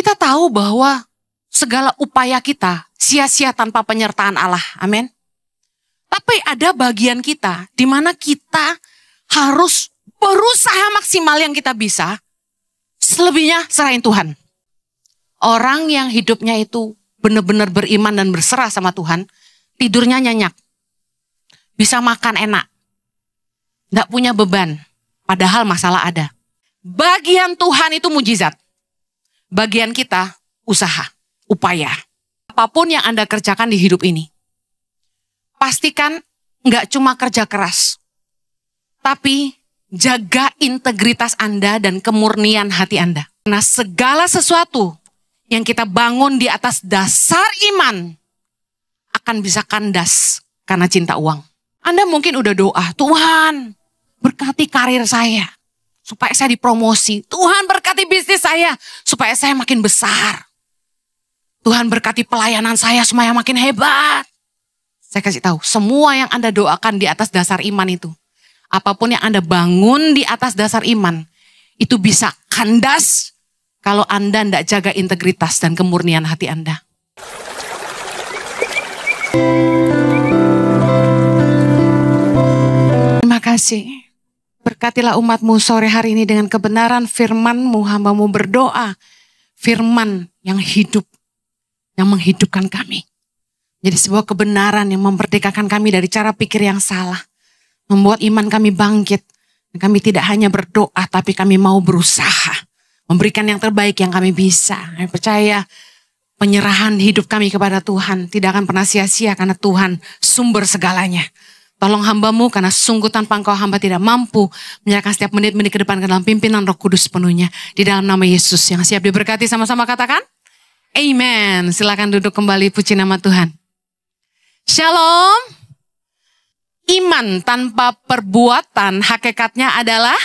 Kita tahu bahwa segala upaya kita sia-sia tanpa penyertaan Allah. Amin. Tapi ada bagian kita di mana kita harus berusaha maksimal yang kita bisa. Selebihnya serahin Tuhan. Orang yang hidupnya itu benar-benar beriman dan berserah sama Tuhan, tidurnya nyenyak. Bisa makan enak. Nggak punya beban. Padahal masalah ada. Bagian Tuhan itu mujizat. Bagian kita usaha, upaya. Apapun yang Anda kerjakan di hidup ini, pastikan nggak cuma kerja keras, tapi jaga integritas Anda dan kemurnian hati Anda. Karena segala sesuatu yang kita bangun di atas dasar iman akan bisa kandas karena cinta uang. Anda mungkin udah doa, Tuhan berkati karir saya supaya saya dipromosi. Tuhan berkati bisnis saya supaya saya makin besar. Tuhan berkati pelayanan saya supaya makin hebat. Saya kasih tahu, semua yang Anda doakan di atas dasar iman itu, apapun yang Anda bangun di atas dasar iman, itu bisa kandas kalau Anda tidak jaga integritas dan kemurnian hati Anda. Terima kasih. Berkatilah umat-Mu sore hari ini dengan kebenaran firman-Mu. Hamba-Mu berdoa, firman yang hidup, yang menghidupkan kami. Jadi sebuah kebenaran yang memerdekakan kami dari cara pikir yang salah. Membuat iman kami bangkit. Dan kami tidak hanya berdoa, tapi kami mau berusaha. Memberikan yang terbaik yang kami bisa. Kami percaya penyerahan hidup kami kepada Tuhan tidak akan pernah sia-sia karena Tuhan sumber segalanya. Tolong hamba-Mu karena sungguh tanpa Engkau hamba tidak mampu menyerahkan setiap menit-menit ke depan ke dalam pimpinan Roh Kudus penuhnya. Di dalam nama Yesus yang siap diberkati, sama-sama katakan Amen. Silakan duduk kembali, puji nama Tuhan. Shalom. Iman tanpa perbuatan hakikatnya adalah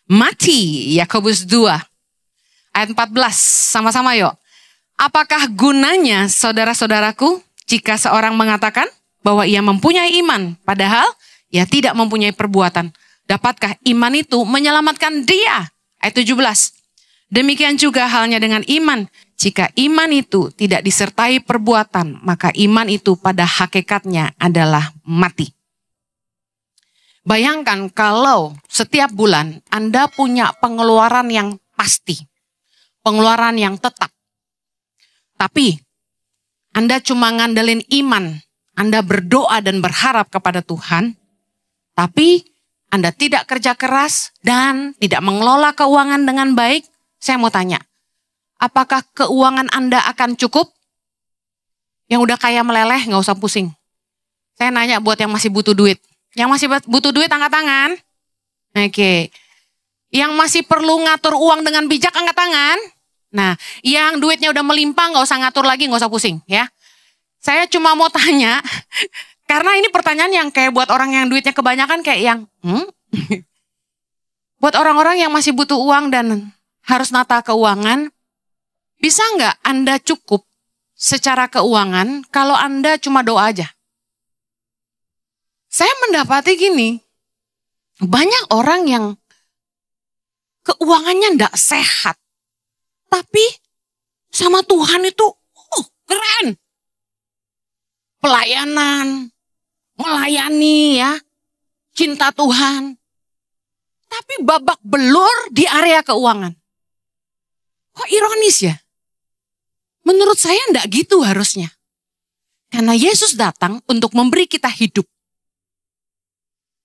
mati. Yakobus 2 ayat 14. Sama-sama yuk. Apakah gunanya saudara-saudaraku jika seorang mengatakan bahwa ia mempunyai iman, padahal ia tidak mempunyai perbuatan? Dapatkah iman itu menyelamatkan dia? Ayat 17. Demikian juga halnya dengan iman. Jika iman itu tidak disertai perbuatan, maka iman itu pada hakikatnya adalah mati. Bayangkan kalau setiap bulan Anda punya pengeluaran yang pasti, pengeluaran yang tetap. Tapi Anda cuma ngandelin iman, Anda berdoa dan berharap kepada Tuhan, tapi Anda tidak kerja keras dan tidak mengelola keuangan dengan baik. Saya mau tanya, apakah keuangan Anda akan cukup? Yang udah kaya meleleh gak usah pusing. Saya nanya buat yang masih butuh duit. Yang masih butuh duit angkat tangan. Oke. Yang masih perlu ngatur uang dengan bijak angkat tangan. Nah, yang duitnya udah melimpah gak usah ngatur lagi, gak usah pusing ya. Saya cuma mau tanya, karena ini pertanyaan yang kayak buat orang yang duitnya kebanyakan kayak yang, buat orang-orang yang masih butuh uang dan harus nata keuangan, bisa nggak Anda cukup secara keuangan kalau Anda cuma doa aja? Saya mendapati gini, banyak orang yang keuangannya nggak sehat, tapi sama Tuhan itu keren. Pelayanan, melayani ya, cinta Tuhan. Tapi babak belur di area keuangan. Kok ironis ya? Menurut saya enggak gitu harusnya. Karena Yesus datang untuk memberi kita hidup.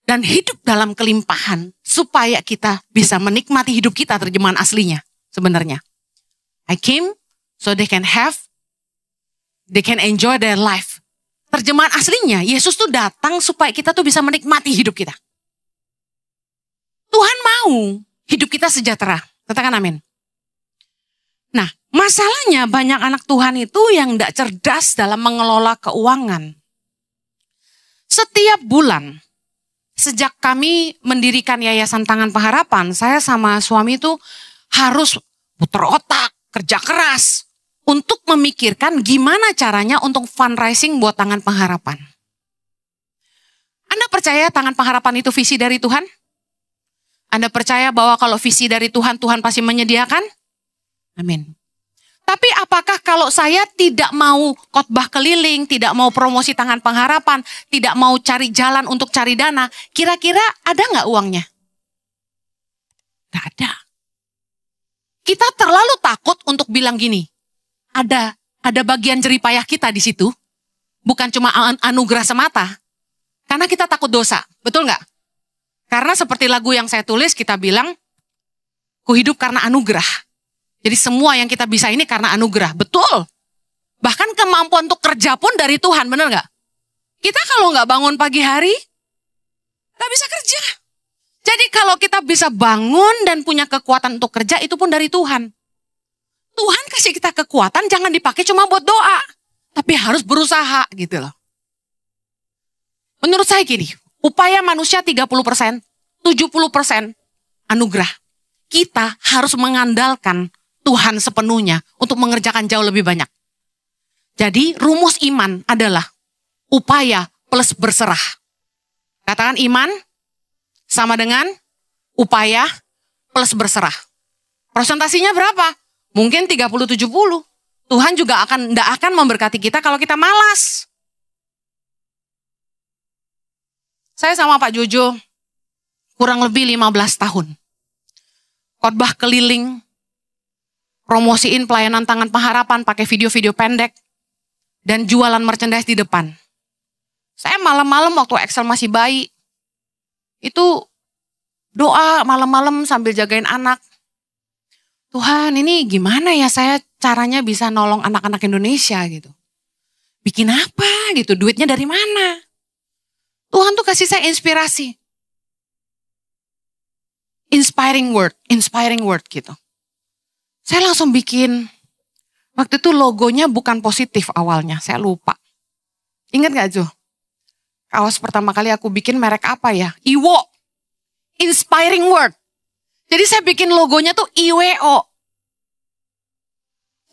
Dan hidup dalam kelimpahan supaya kita bisa menikmati hidup kita, terjemahan aslinya sebenarnya. I came so they can enjoy their life. Terjemahan aslinya, Yesus tuh datang supaya kita tuh bisa menikmati hidup kita. Tuhan mau hidup kita sejahtera. Katakan amin. Nah, masalahnya banyak anak Tuhan itu yang tidak cerdas dalam mengelola keuangan. Setiap bulan, sejak kami mendirikan Yayasan Tangan Pengharapan, saya sama suami itu harus putar otak, kerja keras untuk memikirkan gimana caranya untuk fundraising buat Tangan Pengharapan. Anda percaya Tangan Pengharapan itu visi dari Tuhan? Anda percaya bahwa kalau visi dari Tuhan, Tuhan pasti menyediakan? Amin. Tapi apakah kalau saya tidak mau khotbah keliling, tidak mau promosi tangan pengharapan, tidak mau cari jalan untuk cari dana, kira-kira ada nggak uangnya? Nggak ada. Kita terlalu takut untuk bilang gini, ada bagian jeripayah kita di situ, bukan cuma anugerah semata, karena kita takut dosa, betul nggak? Karena seperti lagu yang saya tulis, kita bilang, ku hidup karena anugerah. Jadi semua yang kita bisa ini karena anugerah. Betul. Bahkan kemampuan untuk kerja pun dari Tuhan, benar nggak? Kita kalau nggak bangun pagi hari, nggak bisa kerja. Jadi kalau kita bisa bangun dan punya kekuatan untuk kerja, itu pun dari Tuhan. Tuhan kasih kita kekuatan, jangan dipakai cuma buat doa. Tapi harus berusaha gitu loh. Menurut saya gini, upaya manusia 30%, 70% anugerah. Kita harus mengandalkan Tuhan sepenuhnya untuk mengerjakan jauh lebih banyak. Jadi rumus iman adalah upaya plus berserah. Katakan iman sama dengan upaya plus berserah. Presentasinya berapa? Mungkin 30-70. Tuhan juga tidak akan memberkati kita kalau kita malas. Saya sama Pak Jojo kurang lebih 15 tahun. Khotbah keliling, promosiin pelayanan tangan pengharapan pakai video-video pendek, dan jualan merchandise di depan. Saya malam-malam waktu Excel masih bayi, itu doa malam-malam sambil jagain anak. Tuhan, ini gimana ya saya caranya bisa nolong anak-anak Indonesia gitu. Bikin apa gitu, duitnya dari mana? Tuhan tuh kasih saya inspirasi. Inspiring word gitu. Saya langsung bikin, waktu itu logonya bukan positif awalnya, saya lupa. Ingat gak Jo? Kaos pertama kali aku bikin merek apa ya? Iwo. Inspiring word. Jadi saya bikin logonya tuh IWO.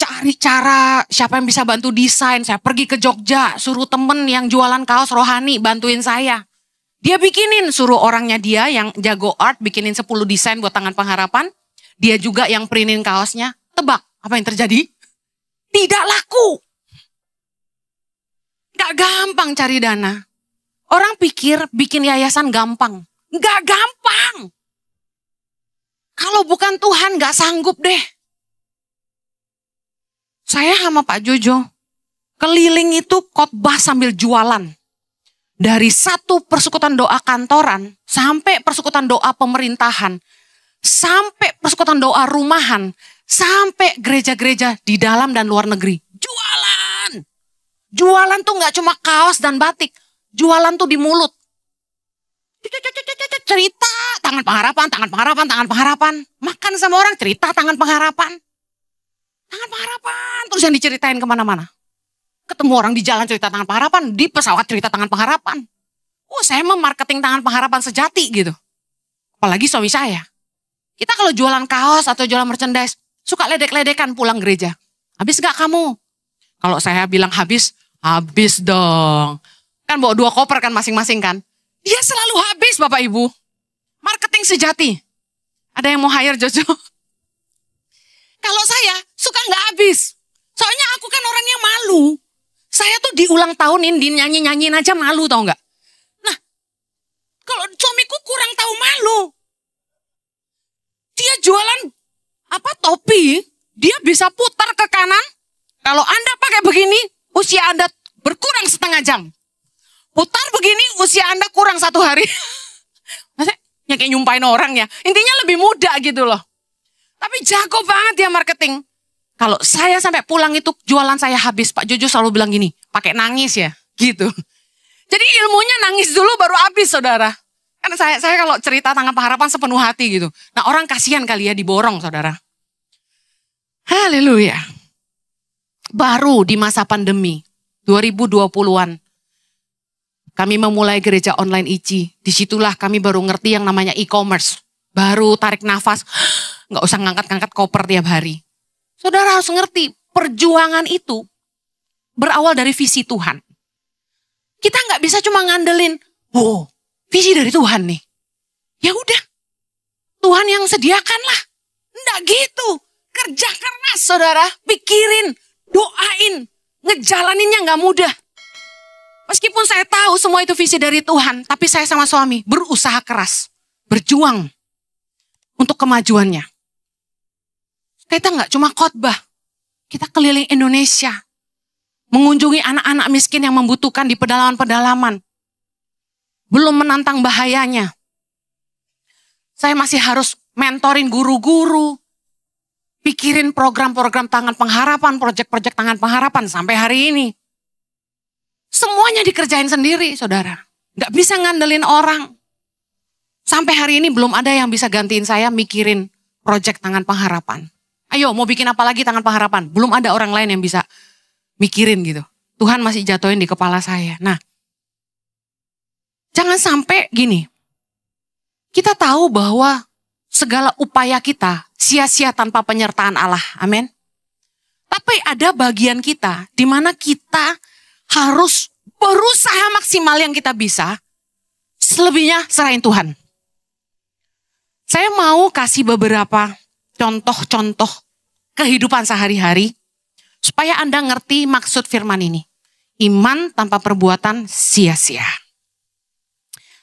Cari cara siapa yang bisa bantu desain. Saya pergi ke Jogja, suruh temen yang jualan kaos rohani bantuin saya. Dia bikinin, suruh orangnya dia yang jago art bikinin 10 desain buat tangan pengharapan. Dia juga yang printin kaosnya. Tebak apa yang terjadi? Tidak laku. Gak gampang cari dana. Orang pikir bikin yayasan gampang. Gak gampang. Kalau bukan Tuhan gak sanggup deh. Saya sama Pak Jojo keliling itu khotbah sambil jualan. Dari satu persekutuan doa kantoran sampai persekutuan doa pemerintahan. Sampai persekutuan doa rumahan. Sampai gereja-gereja di dalam dan luar negeri. Jualan. Jualan tuh gak cuma kaos dan batik. Jualan tuh di mulut. Cerita tangan pengharapan, tangan pengharapan, tangan pengharapan. Makan sama orang cerita tangan pengharapan. Tangan pengharapan. Terus yang diceritain kemana-mana. Ketemu orang di jalan cerita tangan pengharapan. Di pesawat cerita tangan pengharapan. Oh, saya mau marketing tangan pengharapan sejati gitu. Apalagi suami saya. Kita kalau jualan kaos atau jualan merchandise, suka ledek-ledekan pulang gereja. Habis gak kamu? Kalau saya bilang habis dong. Kan bawa 2 koper kan masing-masing kan. Dia selalu habis Bapak Ibu. Marketing sejati. Ada yang mau hire Jojo? Kalau saya suka gak habis. Soalnya aku kan orangnya malu. Saya tuh diulang tahunin, dinyanyi-nyanyiin aja malu tau gak? Nah, kalau suamiku kurang tahu malu. Dia jualan topi, dia bisa putar ke kanan. Kalau Anda pakai begini, usia Anda berkurang setengah jam. Putar begini, usia Anda kurang 1 hari. Maksudnya kayak nyumpain orang ya. Intinya lebih muda gitu loh. Tapi jago banget dia marketing. Kalau saya sampai pulang itu jualan saya habis, Pak Jojo selalu bilang gini, pakai nangis ya, gitu. Jadi ilmunya nangis dulu baru habis saudara. Kan saya kalau cerita tangan pengharapan sepenuh hati gitu. Nah orang kasihan kali ya diborong saudara. Haleluya. Baru di masa pandemi 2020-an. Kami memulai gereja online ICI. Disitulah kami baru ngerti yang namanya e-commerce. Baru tarik nafas. Gak usah ngangkat-ngangkat koper tiap hari. Saudara harus ngerti. Perjuangan itu berawal dari visi Tuhan. Kita gak bisa cuma ngandelin. Oh, visi dari Tuhan nih. Ya udah. Tuhan yang sediakan lah. Enggak gitu. Kerja keras saudara, pikirin, doain, ngejalaninnya gak mudah. Meskipun saya tahu semua itu visi dari Tuhan, tapi saya sama suami berusaha keras, berjuang untuk kemajuannya. Kita gak cuma khotbah, kita keliling Indonesia, mengunjungi anak-anak miskin yang membutuhkan di pedalaman-pedalaman. Belum menantang bahayanya. Saya masih harus mentorin guru-guru, pikirin program-program tangan pengharapan, proyek-proyek tangan pengharapan sampai hari ini. Semuanya dikerjain sendiri, saudara. Gak bisa ngandelin orang. Sampai hari ini belum ada yang bisa gantiin saya mikirin proyek tangan pengharapan. Ayo, mau bikin apa lagi tangan pengharapan? Belum ada orang lain yang bisa mikirin gitu. Tuhan masih jatuhin di kepala saya. Nah, jangan sampai gini. Kita tahu bahwa segala upaya kita sia-sia tanpa penyertaan Allah. Amin. Tapi ada bagian kita di mana kita harus berusaha maksimal yang kita bisa. Selebihnya serahin Tuhan. Saya mau kasih beberapa contoh-contoh kehidupan sehari-hari supaya Anda ngerti maksud firman ini. Iman tanpa perbuatan sia-sia.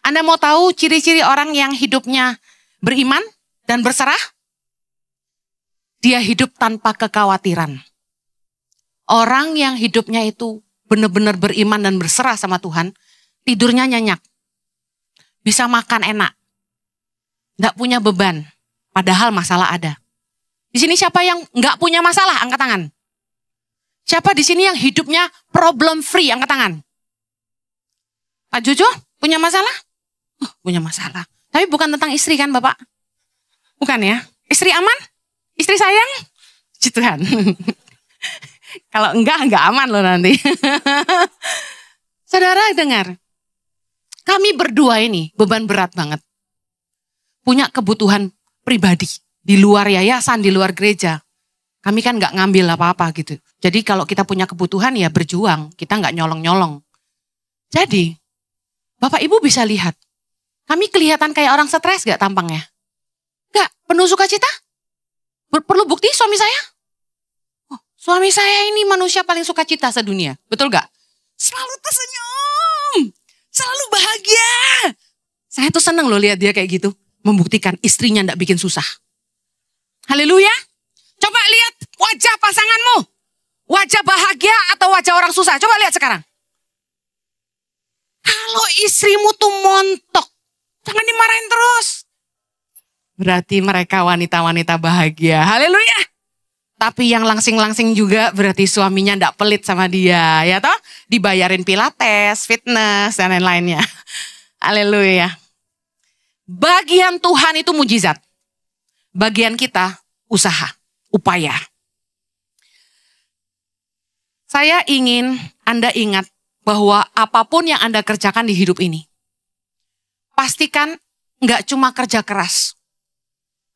Anda mau tahu ciri-ciri orang yang hidupnya beriman dan berserah? Dia hidup tanpa kekhawatiran. Orang yang hidupnya itu benar-benar beriman dan berserah sama Tuhan, tidurnya nyenyak. Bisa makan enak. Nggak punya beban, padahal masalah ada. Di sini siapa yang nggak punya masalah? Angkat tangan. Siapa di sini yang hidupnya problem free? Angkat tangan. Pak Jojo, punya masalah? Punya masalah. Tapi bukan tentang istri kan Bapak? Bukan ya? Istri aman? Istri sayang? Puji Tuhan. Kalau enggak aman loh nanti. Saudara dengar. Kami berdua ini beban berat banget. Punya kebutuhan pribadi. Di luar yayasan, di luar gereja. Kami kan nggak ngambil apa-apa gitu. Jadi kalau kita punya kebutuhan ya berjuang. Kita nggak nyolong-nyolong. Jadi Bapak Ibu bisa lihat. Kami kelihatan kayak orang stres gak tampangnya? Gak, penuh sukacita? Perlu bukti suami saya? Oh, suami saya ini manusia paling sukacita sedunia. Betul gak? Selalu tersenyum. Selalu bahagia. Saya tuh seneng loh lihat dia kayak gitu. Membuktikan istrinya gak bikin susah. Haleluya. Coba lihat wajah pasanganmu. Wajah bahagia atau wajah orang susah. Coba lihat sekarang. Kalau istrimu tuh montok. Jangan dimarahin terus. Berarti mereka wanita-wanita bahagia. Haleluya. Tapi yang langsing-langsing juga berarti suaminya ndak pelit sama dia. Ya toh? Dibayarin pilates, fitness, dan lain-lainnya. Haleluya. Bagian Tuhan itu mujizat. Bagian kita usaha, upaya. Saya ingin Anda ingat bahwa apapun yang Anda kerjakan di hidup ini. Pastikan nggak cuma kerja keras,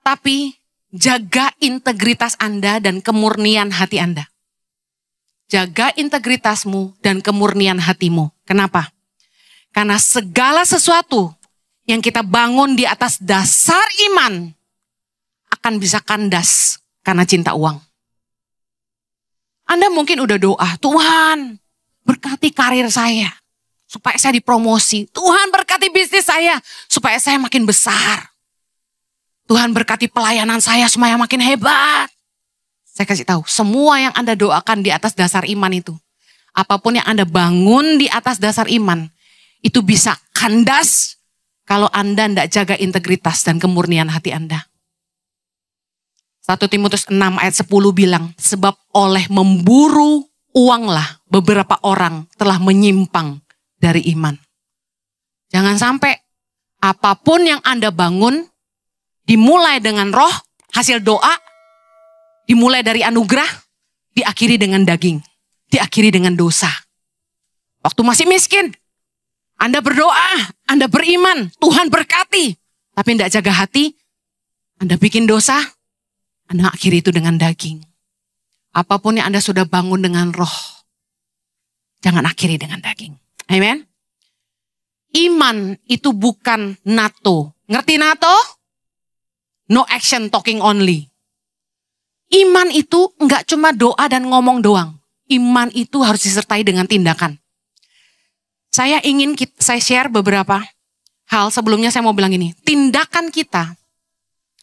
tapi jaga integritas Anda dan kemurnian hati Anda. Jaga integritasmu dan kemurnian hatimu. Kenapa? Karena segala sesuatu yang kita bangun di atas dasar iman akan bisa kandas karena cinta uang. Anda mungkin udah doa, Tuhan berkati karir saya. Supaya saya dipromosi. Tuhan berkati bisnis saya. Supaya saya makin besar. Tuhan berkati pelayanan saya supaya makin hebat. Saya kasih tahu. Semua yang Anda doakan di atas dasar iman itu. Apapun yang Anda bangun di atas dasar iman. Itu bisa kandas. Kalau Anda tidak jaga integritas dan kemurnian hati Anda. 1 Timotius 6 ayat 10 bilang. Sebab oleh memburu uanglah beberapa orang telah menyimpang dari iman. Jangan sampai apapun yang Anda bangun, dimulai dengan roh, hasil doa, dimulai dari anugerah, diakhiri dengan daging, diakhiri dengan dosa. Waktu masih miskin, Anda berdoa, Anda beriman, Tuhan berkati. Tapi tidak jaga hati, Anda bikin dosa, Anda akhiri itu dengan daging. Apapun yang Anda sudah bangun dengan roh, jangan akhiri dengan daging. Amen. Iman itu bukan NATO. Ngerti NATO? No action talking only. Iman itu enggak cuma doa dan ngomong doang. Iman itu harus disertai dengan tindakan. Saya share beberapa hal. Sebelumnya saya mau bilang ini. Tindakan kita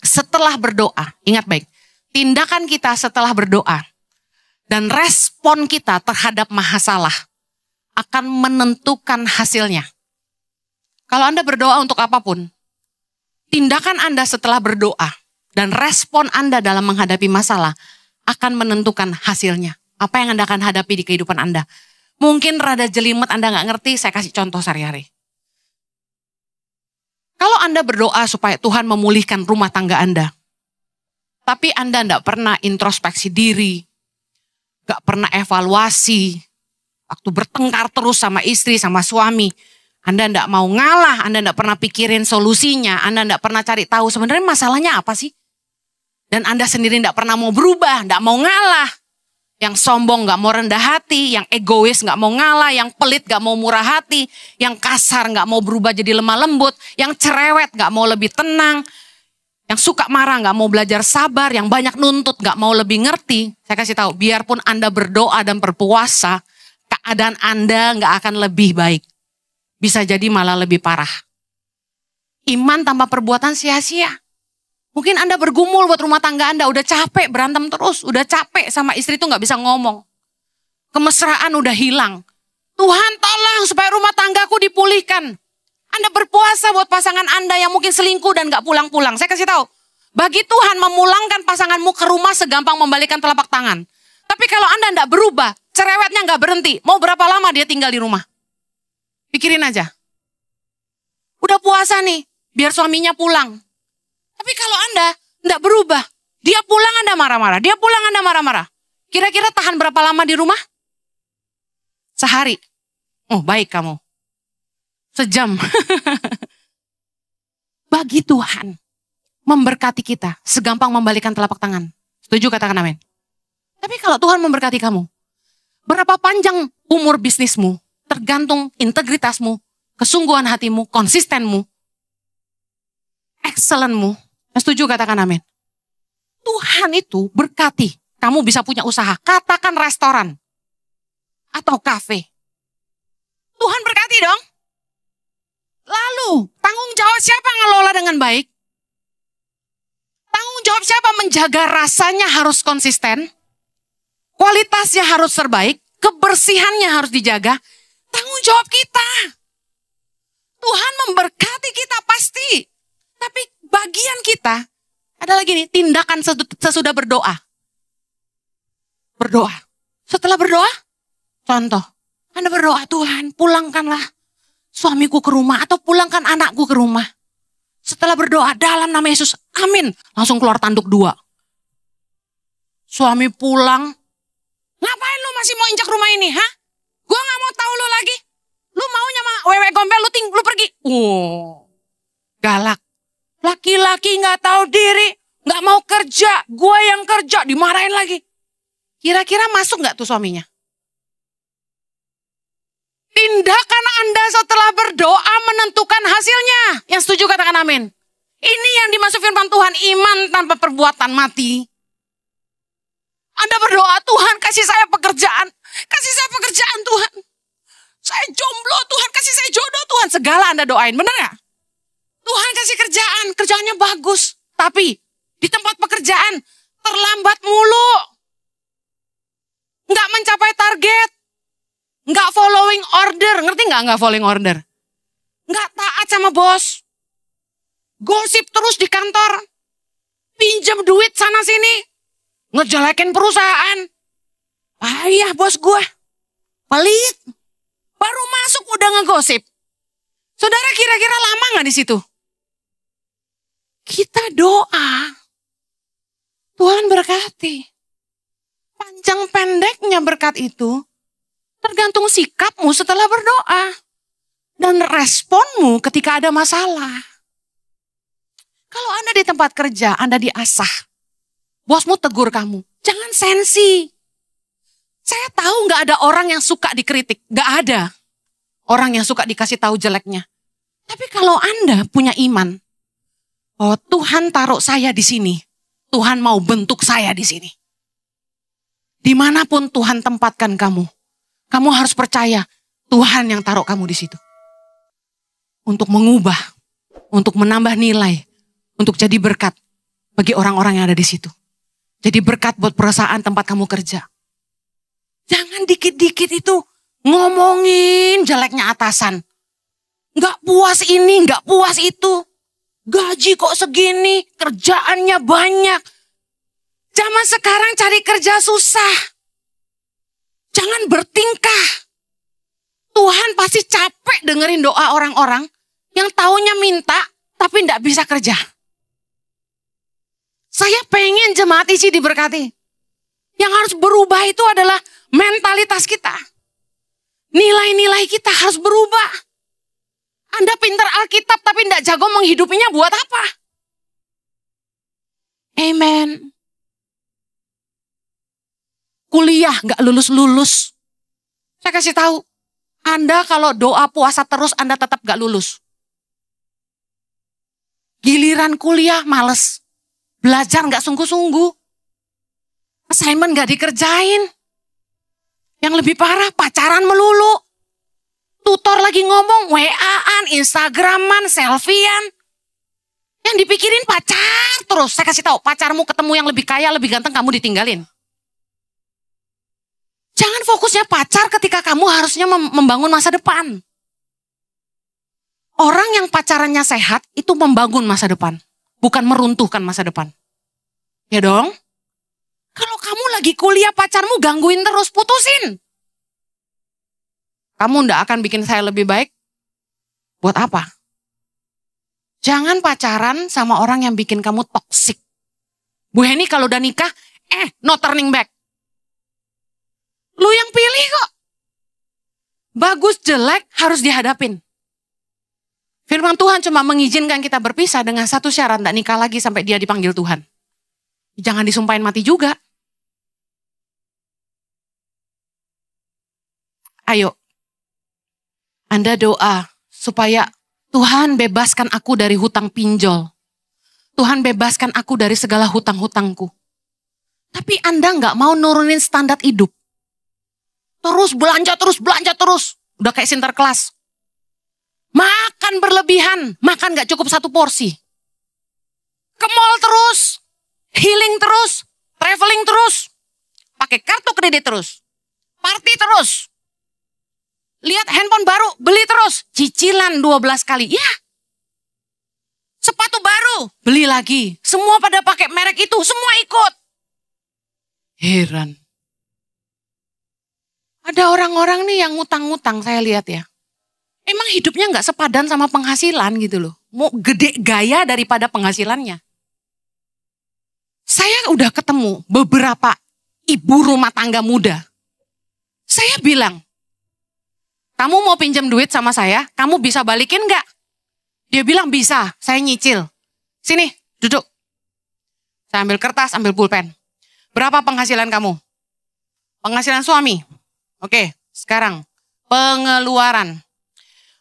setelah berdoa, ingat baik. Tindakan kita setelah berdoa dan respon kita terhadap masalah akan menentukan hasilnya. Kalau Anda berdoa untuk apapun, tindakan Anda setelah berdoa dan respon Anda dalam menghadapi masalah akan menentukan hasilnya. Apa yang Anda akan hadapi di kehidupan Anda. Mungkin rada jelimet Anda nggak ngerti, saya kasih contoh sehari-hari. Kalau Anda berdoa supaya Tuhan memulihkan rumah tangga Anda, tapi Anda nggak pernah introspeksi diri, nggak pernah evaluasi, waktu bertengkar terus sama istri, sama suami, Anda nggak mau ngalah, Anda nggak pernah pikirin solusinya, Anda nggak pernah cari tahu sebenarnya masalahnya apa sih? Dan Anda sendiri nggak pernah mau berubah, nggak mau ngalah. Yang sombong nggak mau rendah hati, yang egois nggak mau ngalah, yang pelit nggak mau murah hati, yang kasar nggak mau berubah jadi lemah lembut, yang cerewet nggak mau lebih tenang, yang suka marah nggak mau belajar sabar, yang banyak nuntut nggak mau lebih ngerti. Saya kasih tahu, biarpun Anda berdoa dan berpuasa, keadaan Anda nggak akan lebih baik. Bisa jadi malah lebih parah. Iman tanpa perbuatan sia-sia. Mungkin Anda bergumul buat rumah tangga Anda, udah capek berantem terus, udah capek sama istri itu nggak bisa ngomong. Kemesraan udah hilang. Tuhan tolong supaya rumah tanggaku dipulihkan. Anda berpuasa buat pasangan Anda yang mungkin selingkuh dan nggak pulang-pulang. Saya kasih tahu, bagi Tuhan memulangkan pasanganmu ke rumah segampang membalikan telapak tangan. Tapi kalau Anda nggak berubah, cerewetnya nggak berhenti, mau berapa lama dia tinggal di rumah? Pikirin aja. Udah puasa nih, biar suaminya pulang. Tapi kalau Anda nggak berubah, dia pulang Anda marah-marah, dia pulang Anda marah-marah. Kira-kira tahan berapa lama di rumah? Sehari. Oh baik kamu. Sejam. Bagi Tuhan memberkati kita segampang membalikan telapak tangan. Setuju katakan amin. Tapi kalau Tuhan memberkati kamu, berapa panjang umur bisnismu tergantung integritasmu, kesungguhan hatimu, konsistenmu, excellentmu. Setuju katakan amin. Tuhan itu berkati. Kamu bisa punya usaha. Katakan restoran. Atau kafe. Tuhan berkati dong. Lalu tanggung jawab siapa ngelola dengan baik? Tanggung jawab siapa menjaga rasanya harus konsisten. Kualitasnya harus terbaik. Kebersihannya harus dijaga. Tanggung jawab kita. Tuhan memberkati kita pasti. Tapi bagian kita ada lagi nih, tindakan sesudah berdoa. Berdoa. Setelah berdoa, contoh, Anda berdoa, Tuhan pulangkanlah suamiku ke rumah atau pulangkan anakku ke rumah. Setelah berdoa dalam nama Yesus, amin. Langsung keluar tanduk 2. Suami pulang, ngapain lu masih mau injak rumah ini, ha? Gua gak mau tahu lu lagi. Lu maunya mah wewe gombel, lu pergi. Galak. Laki-laki gak tahu diri, gak mau kerja, gue yang kerja, dimarahin lagi. Kira-kira masuk gak tuh suaminya? Tindakan Anda setelah berdoa menentukan hasilnya. Yang setuju katakan amin. Ini yang dimaksud firman Tuhan, iman tanpa perbuatan mati. Anda berdoa, Tuhan kasih saya pekerjaan. Kasih saya pekerjaan Tuhan. Saya jomblo Tuhan, kasih saya jodoh Tuhan. Segala Anda doain, benar gak? Tuhan kasih kerjaan, kerjaannya bagus. Tapi di tempat pekerjaan terlambat mulu. Nggak mencapai target. Nggak following order. Ngerti nggak following order? Nggak taat sama bos. Gosip terus di kantor. Pinjam duit sana sini. Ngejelekin perusahaan. Payah bos gue. Pelit. Baru masuk udah ngegosip. Saudara kira-kira lama nggak di situ? Kita doa, Tuhan berkati. Panjang pendeknya berkat itu tergantung sikapmu setelah berdoa dan responmu ketika ada masalah. Kalau Anda di tempat kerja, Anda diasah, bosmu tegur kamu, jangan sensi. Saya tahu nggak ada orang yang suka dikritik, nggak ada orang yang suka dikasih tahu jeleknya. Tapi kalau Anda punya iman, oh Tuhan taruh saya di sini. Tuhan mau bentuk saya di sini. Dimanapun Tuhan tempatkan kamu, kamu harus percaya Tuhan yang taruh kamu di situ. Untuk mengubah, untuk menambah nilai, untuk jadi berkat bagi orang-orang yang ada di situ. Jadi berkat buat perusahaan tempat kamu kerja. Jangan dikit-dikit itu ngomongin jeleknya atasan. Nggak puas ini, nggak puas itu. Gaji kok segini, kerjaannya banyak. Zaman sekarang cari kerja susah. Jangan bertingkah. Tuhan pasti capek dengerin doa orang-orang yang taunya minta tapi nggak bisa kerja. Saya pengen jemaat isi diberkati. Yang harus berubah itu adalah mentalitas kita. Nilai-nilai kita harus berubah. Anda pintar Alkitab tapi tidak jago menghidupinya buat apa? Amen. Kuliah nggak lulus-lulus. Saya kasih tahu, Anda kalau doa puasa terus Anda tetap nggak lulus. Giliran kuliah males. Belajar nggak sungguh-sungguh. Assignment nggak dikerjain. Yang lebih parah pacaran melulu. Tutor lagi ngomong, WA-an, Instagraman, selfie-an. Yang dipikirin pacar terus. Saya kasih tahu, pacarmu ketemu yang lebih kaya, lebih ganteng, kamu ditinggalin. Jangan fokusnya pacar ketika kamu harusnya membangun masa depan. Orang yang pacarannya sehat itu membangun masa depan. Bukan meruntuhkan masa depan. Ya dong? Kalau kamu lagi kuliah pacarmu gangguin terus, putusin. Kamu ndak akan bikin saya lebih baik. Buat apa? Jangan pacaran sama orang yang bikin kamu toksik. Bu Heni kalau udah nikah, no turning back. Lu yang pilih kok. Bagus jelek harus dihadapin. Firman Tuhan cuma mengizinkan kita berpisah dengan satu syarat, ndak nikah lagi sampai dia dipanggil Tuhan. Jangan disumpahin mati juga. Ayo. Anda doa supaya Tuhan bebaskan aku dari hutang pinjol. Tuhan bebaskan aku dari segala hutang-hutangku. Tapi Anda nggak mau nurunin standar hidup. Terus belanja terus. Udah kayak Sinterklas. Makan berlebihan, makan nggak cukup satu porsi. Ke mall terus, healing terus, traveling terus, pakai kartu kredit terus, party terus. Lihat handphone baru, beli terus. Cicilan 12 kali. Ya. Sepatu baru, beli lagi. Semua pada pakai merek itu, semua ikut. Heran. Ada orang-orang nih yang ngutang-ngutang saya lihat ya. Emang hidupnya nggak sepadan sama penghasilan gitu loh. Mau gede gaya daripada penghasilannya. Saya udah ketemu beberapa ibu rumah tangga muda. Saya bilang, kamu mau pinjam duit sama saya, kamu bisa balikin nggak? Dia bilang bisa, saya nyicil. Sini, duduk. Saya ambil kertas, ambil pulpen. Berapa penghasilan kamu? Penghasilan suami. Oke, sekarang pengeluaran.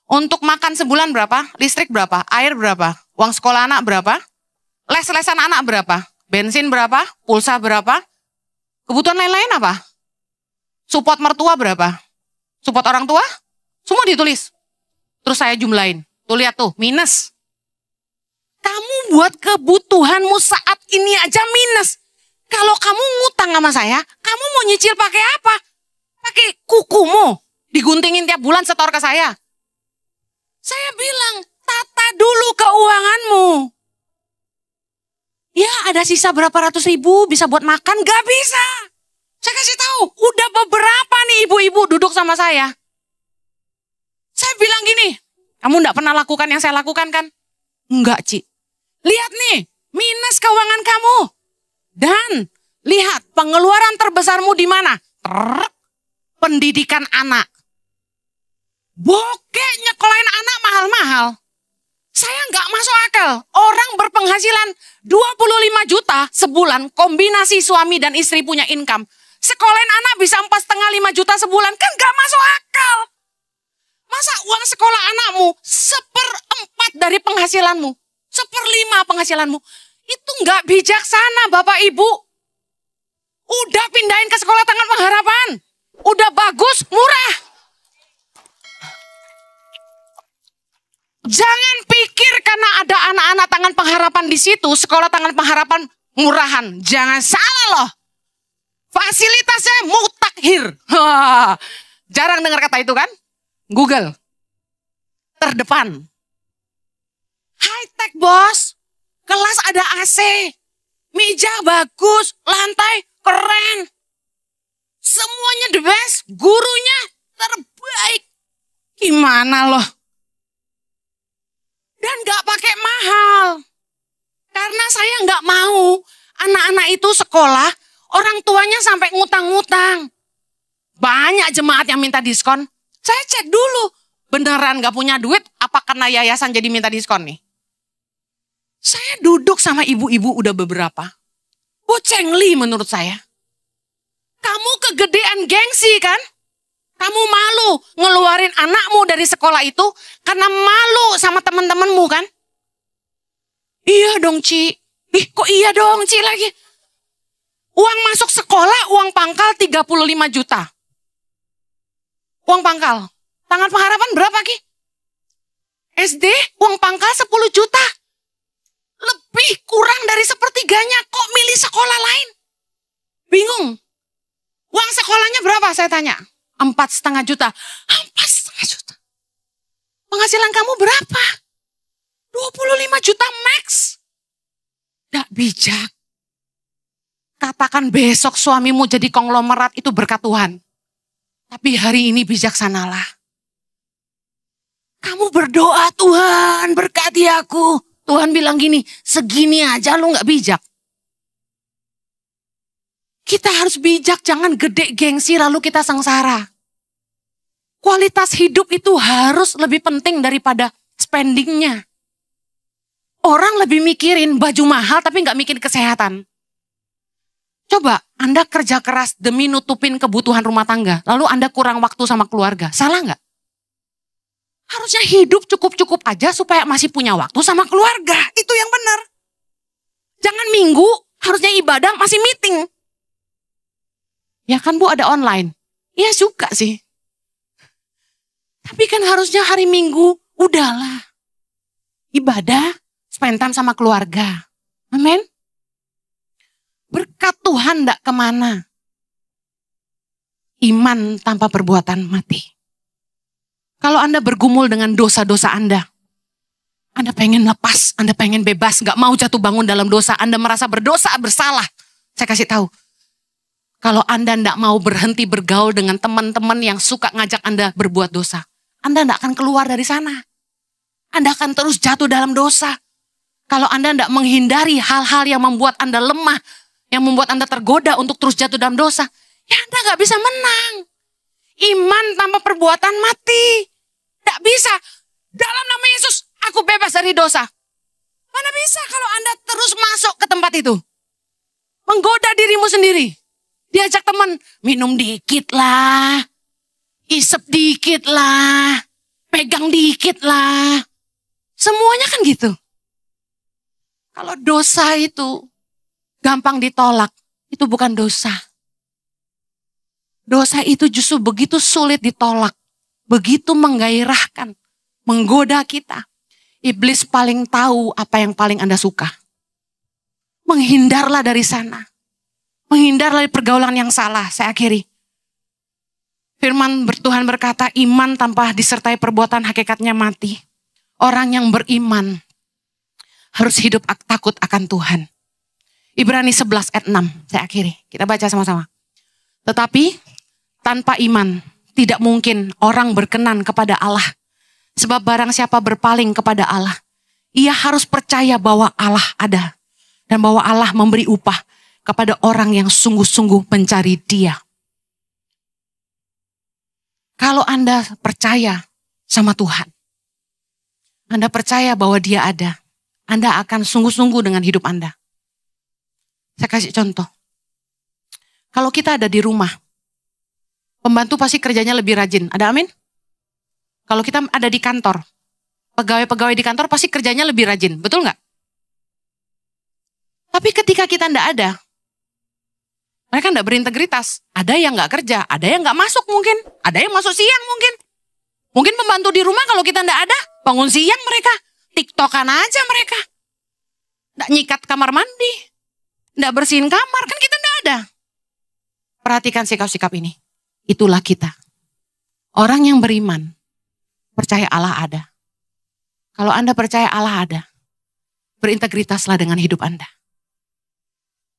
Untuk makan sebulan berapa? Listrik berapa? Air berapa? Uang sekolah anak berapa? Les-lesan anak berapa? Bensin berapa? Pulsa berapa? Kebutuhan lain-lain apa? Support mertua berapa? Support orang tua? Semua ditulis. Terus saya jumlahin. Tuh lihat tuh, minus. Kamu buat kebutuhanmu saat ini aja minus. Kalau kamu ngutang sama saya, kamu mau nyicil pakai apa? Pakai kukumu. Diguntingin tiap bulan setor ke saya. Saya bilang, tata dulu keuanganmu. Ya ada sisa berapa ratus ribu bisa buat makan? Gak bisa. Saya kasih tahu, udah beberapa nih ibu-ibu duduk sama saya. Saya bilang gini, kamu enggak pernah lakukan yang saya lakukan kan? Enggak, Ci. Lihat nih, minus keuangan kamu. Dan lihat pengeluaran terbesarmu di mana? Pendidikan anak. Bokeh nyekolahin anak mahal-mahal. Saya nggak masuk akal. Orang berpenghasilan 25 juta sebulan, kombinasi suami dan istri punya income. Sekolahin anak bisa 4,5 juta sebulan, kan nggak masuk akal. Masa uang sekolah anakmu 1/4 dari penghasilanmu, 1/5 penghasilanmu. Itu nggak bijaksana Bapak Ibu. Udah pindahin ke sekolah Tangan Pengharapan. Udah bagus, murah. Jangan pikir karena ada anak-anak Tangan Pengharapan di situ, sekolah Tangan Pengharapan murahan. Jangan salah loh. Fasilitasnya mutakhir. Jarang dengar kata itu kan? Google. Terdepan. High tech bos. Kelas ada AC. Meja bagus. Lantai keren. Semuanya the best. Gurunya terbaik. Gimana loh? Dan gak pakai mahal. Karena saya gak mau anak-anak itu sekolah, orang tuanya sampai ngutang-ngutang. Banyak jemaat yang minta diskon. Saya cek dulu, beneran gak punya duit, apa karena yayasan jadi minta diskon nih? Saya duduk sama ibu-ibu udah beberapa. Bocengli menurut saya. Kamu kegedean gengsi kan? Kamu malu ngeluarin anakmu dari sekolah itu karena malu sama teman-temanmu kan? Iya dong Ci. Ih kok iya dong Ci lagi? Uang masuk sekolah, uang pangkal 35 juta. Uang pangkal. Tangan Pengharapan berapa Ki? SD uang pangkal 10 juta. Lebih kurang dari sepertiganya kok milih sekolah lain? Bingung. Uang sekolahnya berapa saya tanya? 4,5 juta. 4,5 juta. Penghasilan kamu berapa? 25 juta max. Tidak bijak. Katakan besok suamimu jadi konglomerat itu berkat Tuhan. Tapi hari ini bijaksanalah. Kamu berdoa, Tuhan berkati aku. Tuhan bilang gini, segini aja lu gak bijak. Kita harus bijak, jangan gede gengsi lalu kita sengsara. Kualitas hidup itu harus lebih penting daripada spendingnya. Orang lebih mikirin baju mahal tapi gak mikirin kesehatan. Coba Anda kerja keras demi nutupin kebutuhan rumah tangga, lalu Anda kurang waktu sama keluarga, salah gak? Harusnya hidup cukup-cukup aja supaya masih punya waktu sama keluarga, itu yang benar. Jangan minggu, harusnya ibadah masih meeting. Ya kan Bu ada online? Iya suka sih. Tapi kan harusnya hari Minggu, udahlah. Ibadah, spend time sama keluarga. Amin. Berkat Tuhan tidak kemana. Iman tanpa perbuatan mati. Kalau Anda bergumul dengan dosa-dosa Anda pengen lepas, Anda pengen bebas, gak mau jatuh bangun dalam dosa, Anda merasa berdosa, bersalah. Saya kasih tahu. Kalau Anda tidak mau berhenti bergaul dengan teman-teman yang suka ngajak Anda berbuat dosa, Anda tidak akan keluar dari sana. Anda akan terus jatuh dalam dosa. Kalau Anda tidak menghindari hal-hal yang membuat Anda lemah, yang membuat Anda tergoda untuk terus jatuh dalam dosa, ya Anda gak bisa menang. Iman tanpa perbuatan mati. Tidak bisa. Dalam nama Yesus, aku bebas dari dosa. Mana bisa kalau Anda terus masuk ke tempat itu. Menggoda dirimu sendiri. Diajak teman, minum dikit lah. Isep dikit lah. Pegang dikit lah. Semuanya kan gitu. Kalau dosa itu gampang ditolak, itu bukan dosa. Dosa itu justru begitu sulit ditolak. Begitu menggairahkan, menggoda kita. Iblis paling tahu apa yang paling Anda suka. Menghindarlah dari sana. Menghindar dari pergaulan yang salah. Saya akhiri. Firman Tuhan berkata, iman tanpa disertai perbuatan hakikatnya mati. Orang yang beriman harus hidup takut akan Tuhan. Ibrani 11 ayat 6. Saya akhiri. Kita baca sama-sama. Tetapi tanpa iman tidak mungkin orang berkenan kepada Allah. Sebab barang siapa berpaling kepada Allah, ia harus percaya bahwa Allah ada. Dan bahwa Allah memberi upah kepada orang yang sungguh-sungguh mencari Dia. Kalau Anda percaya sama Tuhan, Anda percaya bahwa Dia ada, Anda akan sungguh-sungguh dengan hidup Anda. Saya kasih contoh. Kalau kita ada di rumah, pembantu pasti kerjanya lebih rajin. Ada amin? Kalau kita ada di kantor, pegawai-pegawai di kantor pasti kerjanya lebih rajin. Betul nggak? Tapi ketika kita tidak ada, Mereka tidak berintegritas. Ada yang nggak kerja, ada yang nggak masuk mungkin, ada yang masuk siang mungkin. Mungkin pembantu di rumah kalau kita tidak ada, bangun siang mereka. TikTokan aja mereka. Tidak nyikat kamar mandi, tidak bersihin kamar, kan kita tidak ada. Perhatikan sikap-sikap ini. Itulah kita. Orang yang beriman, percaya Allah ada. Kalau Anda percaya Allah ada, berintegritaslah dengan hidup Anda.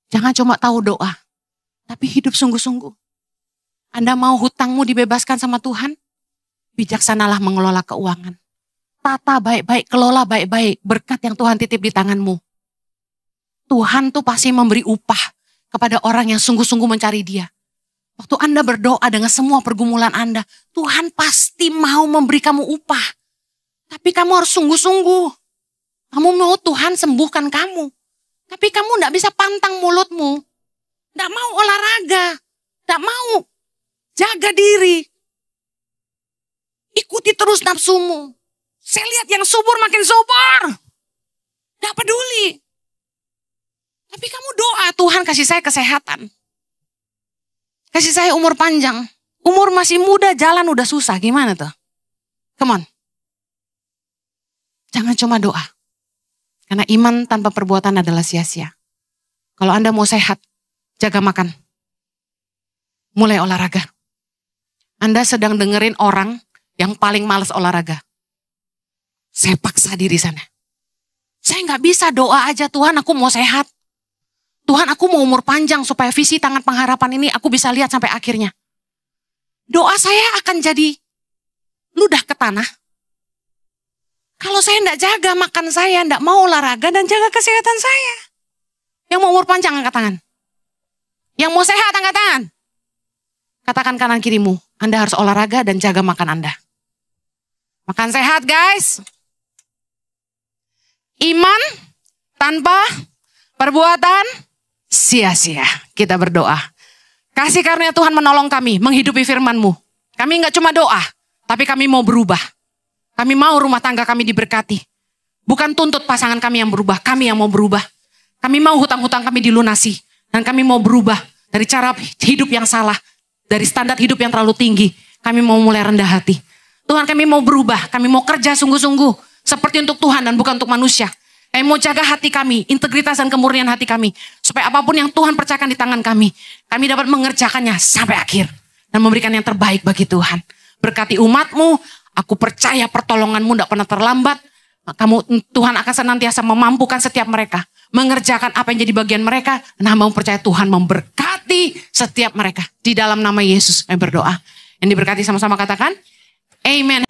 Jangan cuma tahu doa, tapi hidup sungguh-sungguh. Anda mau hutangmu dibebaskan sama Tuhan? Bijaksanalah mengelola keuangan. Tata baik-baik, kelola baik-baik berkat yang Tuhan titip di tanganmu. Tuhan tuh pasti memberi upah kepada orang yang sungguh-sungguh mencari Dia. Waktu Anda berdoa dengan semua pergumulan Anda, Tuhan pasti mau memberi kamu upah. Tapi kamu harus sungguh-sungguh. Kamu mau Tuhan sembuhkan kamu. Tapi kamu tidak bisa pantang mulutmu. Tidak mau olahraga. Tidak mau jaga diri. Ikuti terus nafsumu. Saya lihat yang subur makin subur. Tidak peduli. Tapi kamu doa, Tuhan kasih saya kesehatan. Kasih saya umur panjang. Umur masih muda, jalan udah susah. Gimana tuh? Come on. Jangan cuma doa. Karena iman tanpa perbuatan adalah sia-sia. Kalau Anda mau sehat, jaga makan. Mulai olahraga. Anda sedang dengerin orang yang paling malas olahraga. Saya paksa diri sana. Saya nggak bisa doa aja, Tuhan aku mau sehat. Tuhan aku mau umur panjang supaya visi tangan pengharapan ini aku bisa lihat sampai akhirnya. Doa saya akan jadi ludah ke tanah. Kalau saya tidak jaga makan saya, tidak mau olahraga dan jaga kesehatan saya. Yang mau umur panjang angkat tangan. Yang mau sehat angkat tangan. Katakan kanan kirimu, Anda harus olahraga dan jaga makan Anda. Makan sehat guys. Iman tanpa perbuatan sia-sia. Kita berdoa. Kasih karunia Tuhan menolong kami menghidupi firman-Mu. Kami nggak cuma doa, tapi kami mau berubah. Kami mau rumah tangga kami diberkati. Bukan tuntut pasangan kami yang berubah, kami yang mau berubah. Kami mau hutang-hutang kami dilunasi. Dan kami mau berubah dari cara hidup yang salah. Dari standar hidup yang terlalu tinggi. Kami mau mulai rendah hati. Tuhan kami mau berubah, kami mau kerja sungguh-sungguh. Seperti untuk Tuhan dan bukan untuk manusia. Kami mau jaga hati kami, integritas dan kemurnian hati kami. Supaya apapun yang Tuhan percayakan di tangan kami dapat mengerjakannya sampai akhir. Dan memberikan yang terbaik bagi Tuhan. Berkati umat-Mu, aku percaya pertolongan-Mu tidak pernah terlambat. Tuhan akan senantiasa memampukan setiap mereka. Mengerjakan apa yang jadi bagian mereka. Dan hamba percaya Tuhan memberkati setiap mereka. Di dalam nama Yesus kami berdoa. Yang diberkati sama-sama katakan, Amen.